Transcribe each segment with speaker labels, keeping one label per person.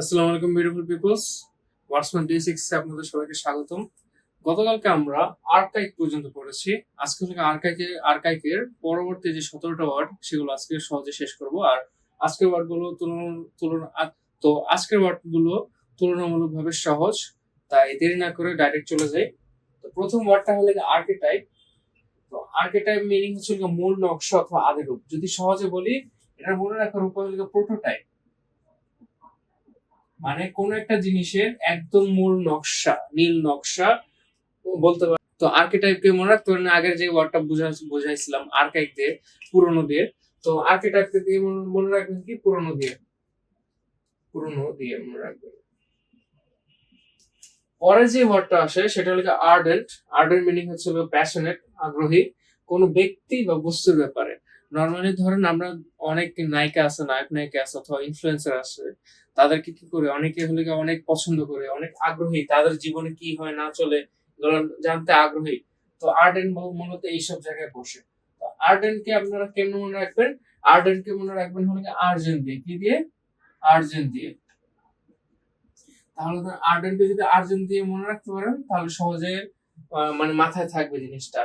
Speaker 1: আসসালামু আলাইকুম beautiful people's. ওয়াটসম্যান ডি6 এ আপনাদের সবাইকে স্বাগতম। গতকালকে আমরা আর্কাইভ পর্যন্ত পড়েছি। আজকে থেকে আর্কাইভের পরবর্তী যে 17টা ওয়ার্ড সেগুলো আজকে সহজে শেষ করব। আর আজকের ওয়ার্ডগুলো আজকের ওয়ার্ডগুলো তুলনামূলকভাবে সহজ। তাই দেরি না করে ডাইরেক্ট চলে যাই। তো প্রথম ওয়ার্ডটা হলো আর্কেটাইপ। তো আর্কেটাইপ মিনিং হচ্ছে মূল নকশা অথবা আদিরূপ। যদি সহজে বলি, এটা মনে রাখার উপায় হলো প্রোটোটাইপ, মানে কোন একটা জিনিসের একদম মূল নকশা, নীল নকশা বলতে পারে। তো আর্কিটাইপকে মনে রাখতে পারেন, আগের যে ওয়ার্ডটা বুঝাইছিলাম আর্কাইভ দিয়ে, পুরনো দিয়ে। তো আর্কিটাইপকে দিয়ে মনে রাখবেন কি পুরনো দিয়ে মনে রাখবেন। পরে যে ওয়ার্ডটা আসে সেটা হলো আর্ডেন্ট। আর্ডেন্ট মিনিং হচ্ছে প্যাশনেট, আগ্রহী কোন ব্যক্তি বা বস্তুর ব্যাপারে। নর্মালি ধরেন আমরা অনেক নায়িকা আছে, নায়িকা আছে অথবা ইনফ্লুয়েন্সার আছে, তাদেরকে কি করে অনেকে হলে অনেক পছন্দ করে, অনেক আগ্রহী, তাদের জীবনে কি হয় না চলে এগুলো জানতে আগ্রহী। তো আর্ডেন্ট মূলত এইসব জায়গায় বসে। তো আর্ডেন্ট কে আপনারা কেমন মনে রাখবেন? আর্ডেন্ট কে মনে রাখবেন হলো আর্জেন্ট দিয়ে। কি দিয়ে? আর্জেন্ট দিয়ে। তাহলে আর্ডেন্টকে যদি আর্জেন্ট দিয়ে মনে রাখতে পারেন তাহলে সহজে মানে মাথায় থাকবে জিনিসটা।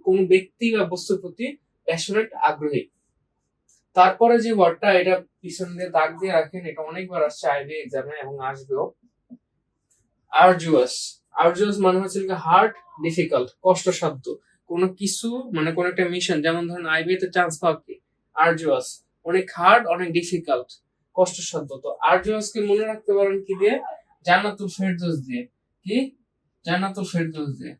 Speaker 1: কোন ব্যক্তি বা বস্তুর প্রতি প্যাশনেট, আগ্রহী। তারপরে যে ওয়ার্ডটা, এটা পিছন দিয়ে দাগ দিয়ে রাখেন, এটা অনেকবার আসছে আইবি এক্সামে এবং আসবেও। আরজুয়াস। আরজুয়াস মানে হচ্ছে হার্ড, ডিফিকাল্ট, কষ্টসাধ্য। কোনো কিছু মানে কোন একটা মিশন, যেমন ধরেন আইবি তে চান্স পাওয়া কি আরজুয়াস, অনেক হার্ড, অনেক ডিফিকাল্ট, কষ্টসাধ্য। তো আরজুয়াস কে মনে রাখতে পারেন কি দিয়ে? জান্নাতুল ফেরদৌস দিয়ে। কি? জান্নাতুল ফেরদৌস দিয়ে।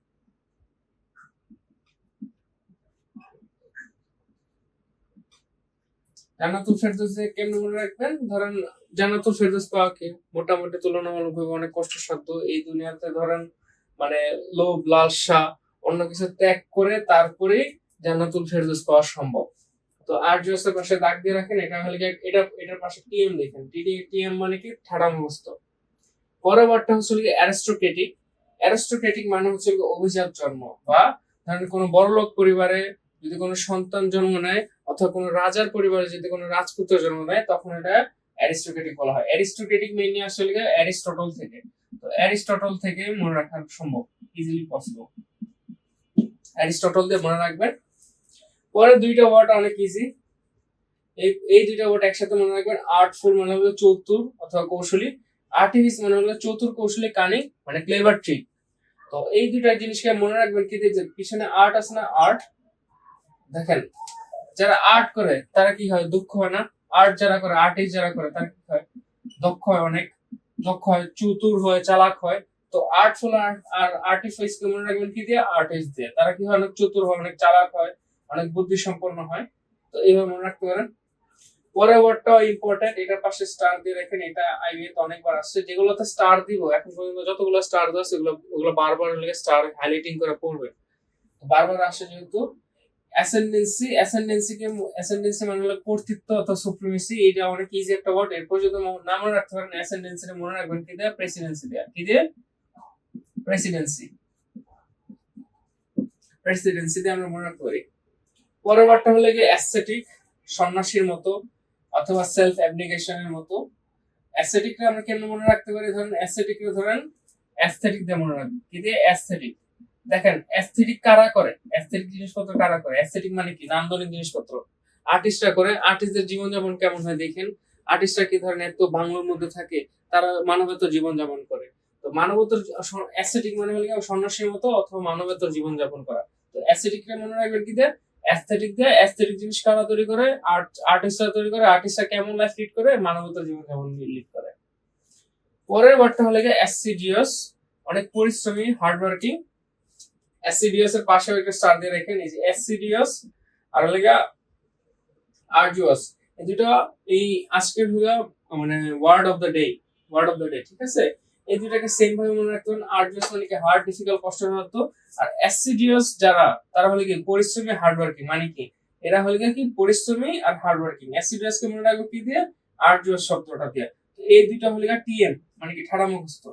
Speaker 1: জান্নাতুল ফেরদৌস দিয়ে কেমনে মনে রাখবেন? ধরেন জান্নাতুল ফেরদৌস পাওয়াকে মোটামুটি তুলনামূলকভাবে অনেক কষ্টসাধ্য। এই দুনিয়াতে ধরেন মানে লোভ, লালসা, অন্য কিছু ত্যাগ করে তারপরে জান্নাতুল ফেরদৌস পাওয়া সম্ভব। তো আরজুয়াস এর পাশে দাগ দিয়ে রাখেন, এটা হলে এটার পাশে টিএম দেখেন। টিএম মানে কি? ঠাড়া মুখস্থ। পরের ওয়ার্ডটা হচ্ছে অ্যারিস্টোক্রেটিক। অ্যারিস্টোক্রেটিক মানে হচ্ছে অভিজাত জন্ম, বা ধরেন কোনো বড়লোক পরিবারে যদি কোনো সন্তান জন্ম নেয় অথবা কোনো রাজার পরিবারে যদি কোনো রাজপুত্র জন্ম নেয়, তখন এটা অ্যারিস্টোক্রেটিক বলা হয়। অ্যারিস্টোক্রেটিক মেইনলি আসলে অ্যারিস্টটল থেকে। তো অ্যারিস্টটল থেকে মনে রাখা সম্ভব, ইজিলি পসিবল। অ্যারিস্টটল দিয়ে মনে রাখবেন। পরের দুইটা ওয়ার্ড অনেক ইজি। এই দুইটা ওয়ার্ড একসাথে মনে রাখবেন। আর্টফুল মানে হলো চতুর অথবা কৌশলী। আর্টিফিস মানে হলো চতুর, কৌশলী, কানিং, মানে ক্লেভার ট্রিক। তো এই দুইটা জিনিসকে মনে রাখবেন কি দিয়ে? পিছনে আর্ট আছে না, আর্ট দেখেন। যারা আর্ট করে তারা কি হয়? দুঃখ হয় না? আর্ট যারা করে, আর্টিস্ট যারা করে তারা কি হয়? দক্ষ হয়, অনেক দক্ষ হয়, চতুর হয়, চালাক হয়। তো আর্টফুল আর আর্টিফিস কে মনে রাখবেন কি দিয়ে? আর্টিস্ট দিয়ে। তারা কি হয়? অনেক চতুর হয়, অনেক চালাক হয়, অনেক বুদ্ধি সম্পন্ন হয়। তো এইভাবে মনে রাখতে পারেন। পরের ওয়ার্ডটাও ইম্পর্টেন্ট, এটার পাশে স্টার দিয়ে রাখেন। এটা আইবিএ তে অনেকবার আসছে। যেগুলোতে স্টার দিব এখন পর্যন্ত, যতগুলো স্টার দেওয়া আছে ওগুলো বারবার হলে স্টার হাইলাইটিং করে পড়বে। বারবার আসে যেহেতু। অ্যাসেন্ডেন্সি মানে হলো কর্তৃত্ব অথবা সুপ্রিমেসি। এটা অনেক ইজি একটা ওয়ার্ড। এরপর যদি না মনে রাখতে পারেন, অ্যাসেন্ডেন্সি মনে রাখবেন কি দিয়ে? প্রেসিডেন্সি দিয়ে। কি দিয়ে? প্রেসিডেন্সি। প্রেসিডেন্সি দিয়ে আমরা মনে রাখতে পারি। পরের ওয়ার্ডটা হলো অ্যাসথেটিক, সন্ন্যাসীর মতো অথবা সেলফ অ্যাবনিগেশনের মতো। অ্যাসথেটিককে আমরা কেন মনে রাখতে পারি? ধরেন অ্যাসথেটিককে ধরেন অ্যাসথেটিক দিয়ে মনে রাখবেন। কি দিয়ে? অ্যাসথেটিক। দেখেন অ্যাসথেটিক কারা করে? অ্যাসথেটিক জিনিসপত্র কারা করে? অ্যাসথেটিক মানে কি? নান্দনিক জিনিসপত্র আর্টিস্টরা করে। আর্টিস্টদের জীবনযাপন কেমন হয় দেখেন। আর্টিস্টরা কি ধরেন এত বাংলোর মধ্যে থাকে, তারা মানবেতর জীবনযাপন করে। তো মানবেতর অ্যাসথেটিক মানে হলো সন্ন্যাসীর মতো অথবা মানবেতর জীবনযাপন করা। তো অ্যাসথেটিককে মনে রাখবেন কি দিয়ে? অ্যাসথেটিক দিয়ে। অ্যাসথেটিক জিনিস কারা তৈরি করে? আর্টিস্টরা তৈরি করে। আর্টিস্টরা কেমন লাইফ লিড করে? মানবেতর জীবনযাপন লিড করে। পরের ওয়ার্ডটা হলো অ্যাসিডিয়াস, অনেক পরিশ্রমী, হার্ড ওয়ার্কিং। অ্যাসিডিয়াস এর পাশে একটা স্টার দিয়ে রাখেন। এই যে অ্যাসিডিয়াস আর হলো আরজুয়াস, এই দুটো এই আজকের মানে ওয়ার্ড অফ দ্য ডে, ঠিক আছে? এই দুটাকে সেম ভাবে মনে রাখতে হবে। আরজুয়াস মানে কি? হার্ড, ডিফিকাল্ট, কষ্টসাধ্য। আর অ্যাসিডিয়াস যারা, তারা হলো কি? পরিশ্রমী, হার্ড ওয়ার্কিং। মানে কি? এরা হলো কি? পরিশ্রমী আর হার্ড ওয়ার্কিং। অ্যাসিডিয়াস কে মনে রাখবো কি দিয়ে? আরজুয়াস শব্দটা দিয়ে। এই দুইটা হলো টিএম, মানে কি? ঠাড়া মুখস্থ।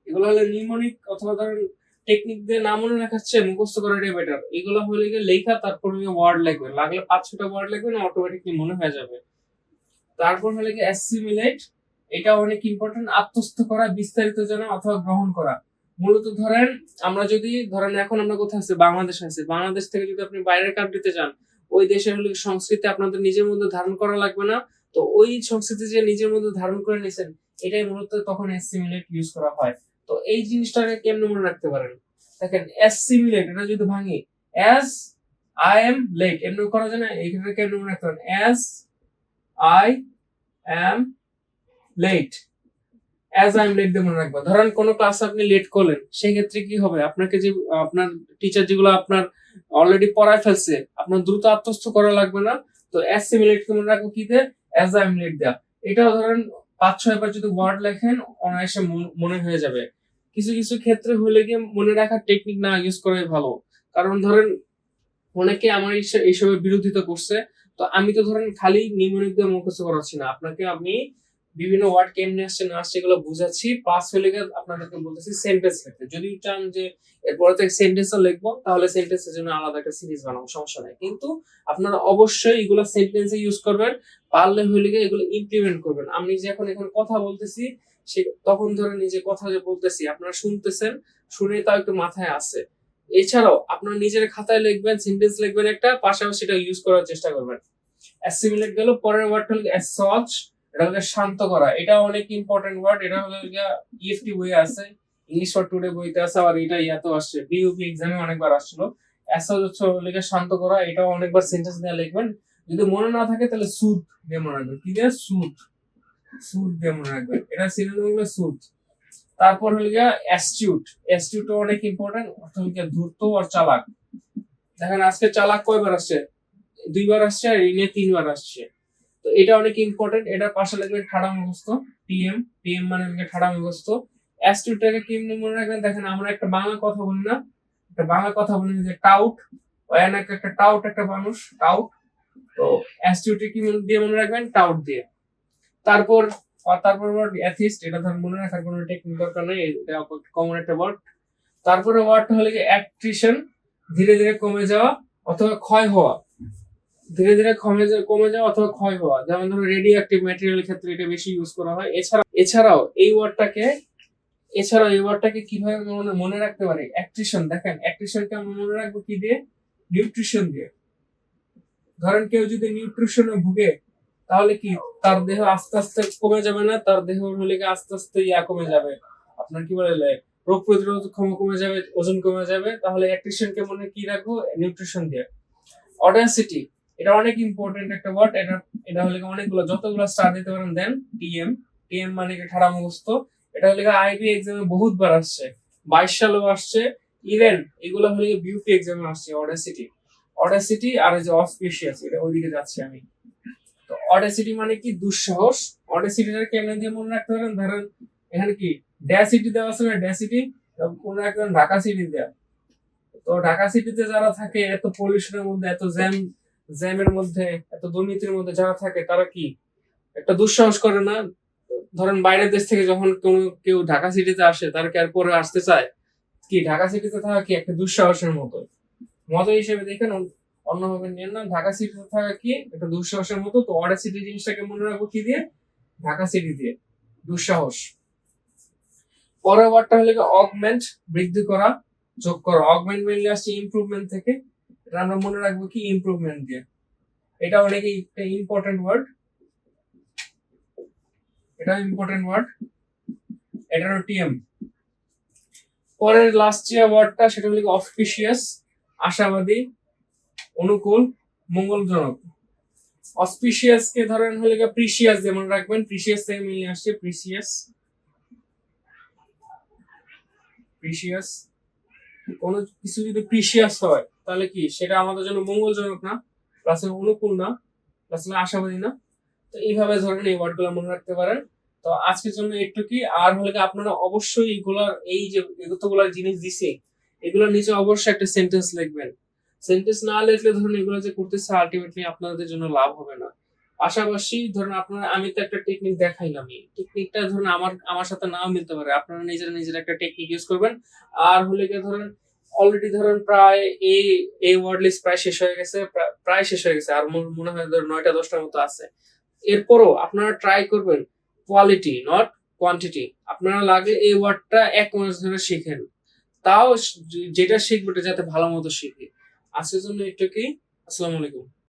Speaker 1: এগুলো হলো নিউমোনিক অথবা ধরেন টেকনিক দিয়ে না মনে রাখাচ্ছে, মুখস্থ করাটাই বেটার। এগুলো হলে লেখা, তারপর ওয়ার্ড লাগবে, লাগলে 5-6টা ওয়ার্ড লাগবে না, অটোমেটিকলি মনে হয়ে যাবে। তারপর হলে অ্যাসিমিলেট। এটা অনেক ইম্পর্টেন্ট। আত্মস্থ করা, বিস্তারিত জানা অথবা গ্রহণ করা। মূলত ধরেন আমরা যদি ধরেন এখন আমরা কোথায় আছি, বাংলাদেশে আছি, বাংলাদেশ থেকে যদি আপনি বাইরের কান্ট্রিতে যান, ওই দেশের হলে সংস্কৃতি আপনাদের নিজের মধ্যে ধারণ করা লাগবে না। তো ওই সংস্কৃতি যে নিজের মধ্যে ধারণ করে নিছেন, এটাই মূলত তখন অ্যাসিমিলেট ইউজ করা হয়। তো এই জিনিসটাকে কেমনে মনে রাখতে পারেন? দেখেন অ্যাসিমিলেট, এটা যদি ভাঙি, অ্যাজ আই এম লেট, এমনি করা যায় না? এইখানে কেমনে মনে রাখতে পারেন? As I am late, as I am late দিয়ে মনে রাখবেন। ধরেন কোনো ক্লাসে আপনি লেট করলেন, সেই ক্ষেত্রে কি হবে? আপনাকে যে আপনার টিচার যেগুলো আপনার অলরেডি পড়ায় ফেলছে, আপনার দ্রুত আত্মস্থ করা লাগবে না। তো অ্যাসিমিলেট কে মনে রাখবো কি দিয়ে? অ্যাজ আই এম লেট দেয়া। এটাও ধরেন 5-6 বার যদি ওয়ার্ড লেখেন, অনায়াসে মনে হয়ে যাবে। কিছু কিছু ক্ষেত্রে হলে গিয়ে মনে রাখার টেকনিক না ইউজ করাই ভালো। কারণ ধরেন অনেকে আমার এইসবের বিরোধিতা করছে। তো আমি তো ধরেন খালি নিউমেরিক দিয়ে মুখস্থ করাচ্ছি না, আপনাকে আমি বিভিন্ন ওয়ার্ড কেমনে আসছে না আসছে এগুলো বুঝাচ্ছি। প্লাস হলে আপনাদেরকে বলতেছি সেন্টেন্স লিখতে। যদি চান যে এরপরে তো সেন্টেন্সও লিখবো, তাহলে সেন্টেন্সের জন্য আলাদা একটা সিরিজ বানাবো, সমস্যা নাই। কিন্তু আপনারা অবশ্যই এগুলো সেন্টেন্সে ইউজ করবেন। পারলে হলে গিয়ে এগুলো ইমপ্লিমেন্ট করবেন। আমি যে এখন কথা বলতেছি, সে তখন ধরে নিজে কথা যে বলতেছি আপনারা শুনতেছেন, শুনে তাও একটু মাথায় আসে। এছাড়াও আপনারা নিজের খাতায় লিখবেন, সেন্টেন্স লিখবেন একটা, পাশাপাশি এটা ইউজ করার চেষ্টা করবেন। অ্যাসিমিলেট গেল। পরের ওয়ার্ডটা হলো অ্যাসজ, এটা হলো শান্ত করা। এটা অনেক ইম্পর্টেন্ট ওয়ার্ড। এটা হলো ইএফটি বইয়ে আছে, ইংলিশ ফর টুডে বইতে আছে, আবার এটা ইয়াতেও আসছে, বিইউপি এক্সামে অনেকবার আসছিল। অ্যাসজ হচ্ছে শান্ত করা। এটাও অনেকবার সেন্টেন্স দিয়ে লিখবেন। যদি মনে না থাকে তাহলে সুদ দিয়ে মনে রাখবেন। কি দিয়ে? সুদ, সুদ দিয়ে মনে রাখবেন। এটা সিনোনিম হলো সুদ। তারপর হলো গিয়া অ্যাস্টিউট। অ্যাস্টিউটও অনেক ইম্পর্টেন্ট, অর্থ হলো ধূর্ত আর চালাক। দেখেন আজকে চালাক কয়বার আসছে? 2 বার আসছে, আর এই নিয়ে 3 বার আসছে। তো এটা অনেক ইম্পর্টেন্ট। এটার পাশে লাগবে ঠাড়া মুখস্থ, টিএম। টিএম মানে ঠাড়া মুখস্থ। অ্যাস্টিউটটাকে কেমনে মনে রাখবেন? দেখেন আমরা একটা বাংলা কথা বলি না, একটা বাংলা কথা বলি যে টাউট, একটা টাউট, একটা মানুষ টাউট। তো অ্যাস্টিউটে কি দিয়ে মনে রাখবেন? টাউট দিয়ে। তারপর ওয়ার্ড অ্যাথিস্ট। এটা ধর মনে রাখার কোনো টেকনিক দরকার নেই, এটা কমন একটা ওয়ার্ড। তারপরে ওয়ার্ডটা হলো কি অ্যাট্রিশন, ধীরে ধীরে কমে যাওয়া অথবা ক্ষয় হওয়া। ধীরে ধীরে কমে যাওয়া অথবা ক্ষয় হওয়া। যেমন ধরো রেডিও অ্যাক্টিভ ম্যাটেরিয়ালের ক্ষেত্রে এটা বেশি ইউজ করা হয়। এছাড়াও এই ওয়ার্ডটাকে কিভাবে মনে রাখতে পারি? অ্যাট্রিশন। দেখেন অ্যাট্রিশনকে আমরা মনে রাখবো কি দিয়ে? নিউট্রিশন দিয়ে। ধরেন কেউ যদি নিউট্রিশনে ভুগে, তাহলে কি তার দেহ আস্তে আস্তে কমে যাবে না? তার দেহ হলে আস্তে আস্তে কমে যাবে, আপনার কি বলে রোগ প্রতিরোধ ক্ষমতা কমে যাবে, ওজন কমে যাবে। তাহলে অ্যাট্রিশনকে মনে কি রাখবো? নিউট্রিশন দিয়ে। অডাসিটি, এটা অনেক ইম্পর্টেন্ট একটা ওয়ার্ড। এটা হলে অনেকগুলো, যতগুলো স্টার দিতে পারেন দেন। টিএম, টিএম মানে কি ঠাড়া মুখস্থ। এটা হলে আইবি এক্সামে বহুতবার আসছে, 22 সালেও আসছে। ইভেন এগুলো হলে বিউপি এক্সামে আসছে। অডাসিটি, অডাসিটি আর যে অসপিশিয়াস, এটা ওইদিকে যাচ্ছি আমি। তো অডাসিটি মানে কি? দুঃসাহস। অডাসিটিটা কেমনে দিয়ে মনে রাখতে পারেন? ধরেন এখানে কি ড্যাসিটি দেওয়া আছে না, ড্যাসিটি মনে রাখবেন ঢাকা সিটি দেওয়া। তো ঢাকা সিটিতে যারা থাকে, এত পলিউশনের মধ্যে, এত জ্যামের মধ্যে, এত দুর্নীতির মধ্যে যারা থাকে, তারা কি একটা দুঃসাহস করে না? ধরেন বাইরের দেশ থেকে যখন কেউ ঢাকা সিটিতে আসে, তারা কি আর পরে আসতে চায়? কি ঢাকা সিটিতে থাকা কি একটা দুঃসাহসের মতো হিসেবে দেখেন, অন্যভাবে নিয়ে না। ঢাকা সিটিতে থাকা কি একটা দুঃসাহসের মতো। তো অডা সিটি জিনিসটাকে মনে রাখবো কি দিয়ে? ঢাকা সিটি দিয়ে, দুঃসাহস। পরের ওয়ার্ডটা হলো অগমেন্ট, বৃদ্ধি করা, যোগ করা। অগমেন্ট মেইনলি আসছে ইমপ্রুভমেন্ট থেকে। এটা আমরা মনে রাখবো কি? ইমপ্রুভমেন্ট দিয়ে। এটা অনেক ইম্পর্টেন্ট ওয়ার্ড, এটা ইম্পর্টেন্ট ওয়ার্ড। এটারও টিএম। পরের লাস্ট যে ওয়ার্ডটা, সেটা হলো অসপিশিয়াস, আশাবাদী, অনুকূল, মঙ্গলজনক। অসপিশিয়াস কে ধরেন হলে প্রিসিয়াস দিয়ে মনে রাখবেন। প্রিসিয়াস থেকে মিলে আসছে প্রিসিয়াস, প্রিসিয়াস। কোন কিছু যদি প্রিসিয়াস হয়, তাহলে কি সেটা আমাদের জন্য মঙ্গলজনক না, প্লাস অনুকূল না, প্লাস আশাবাদী না। তো এইভাবে ধরেন এই ওয়ার্ড গুলা মনে রাখতে পারেন। তো আজকের জন্য একটু কি আর হলে আপনারা অবশ্যই এগুলার, এই যে এতগুলা জিনিস দিছি, এগুলোর নিচে অবশ্যই একটা সেন্টেন্স লিখবেন। সেন্টেন্স না লিখলে ধরুন এগুলো যে করতেছে, আলটিমেটলি আপনাদের জন্য লাভ হবে না। পাশাপাশি ধরুন আপনারা, আমি তো একটা টেকনিক দেখাইলাম, এই টেকনিকটা ধরুন আমার সাথে নাও মিলতে পারে, আপনারা নিজের একটা টেকনিক ইউজ করবেন। আর হলে গিয়ে ধরেন অলরেডি ধরেন প্রায় এই ওয়ার্ড লিস্ট প্রায় শেষ হয়ে গেছে, আর মনে হয় ধরুন 9টা 10টার মতো আছে। এরপরও আপনারা ট্রাই করবেন কোয়ালিটি নট কোয়ান্টিটি। আপনারা লাগে এই ওয়ার্ডটা 1 মাস ধরে শিখেন, তাও যেটা শিখবে ওটা যাতে ভালো মতো শিখে। আজকের জন্য এটুকুই। আসসালামু আলাইকুম।